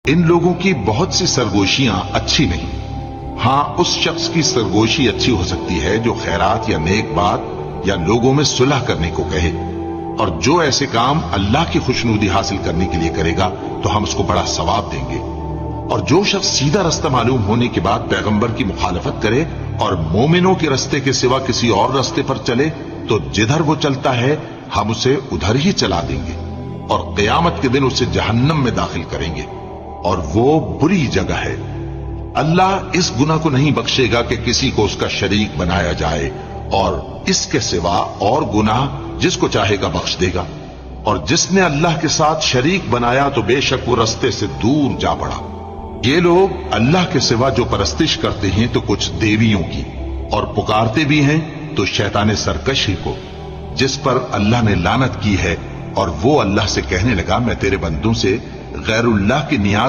ان لوگوں کی بہت سی سرگوشیاں اچھی نہیں۔ ہاں، اس شخص کی سرگوشی اچھی ہو سکتی ہے جو خیرات یا نیک بات یا لوگوں میں صلح کرنے کو کہے، اور جو ایسے کام اللہ کی خوشنودی حاصل کرنے کے لیے کرے گا تو ہم اس کو بڑا ثواب دیں گے۔ اور جو شخص سیدھا رستہ معلوم ہونے کے بعد پیغمبر کی مخالفت کرے اور مومنوں کے رستے کے سوا کسی اور رستے پر چلے تو جدھر وہ چلتا ہے ہم اسے ادھر ہی چلا دیں گے، اور قیامت کے دن اسے جہنم میں داخل کریں گے، اور وہ بری جگہ ہے۔ اللہ اس گناہ کو نہیں بخشے گا کہ کسی کو اس کا شریک بنایا جائے، اور اس کے سوا اور گناہ جس کو چاہے گا بخش دے گا، اور جس نے اللہ کے ساتھ شریک بنایا تو بے شک وہ رستے سے دور جا پڑا۔ یہ لوگ اللہ کے سوا جو پرستش کرتے ہیں تو کچھ دیویوں کی، اور پکارتے بھی ہیں تو شیطان سرکشی کو، جس پر اللہ نے لعنت کی ہے، اور وہ اللہ سے کہنے لگا میں تیرے بندوں سے غیر اللہ کی نیاز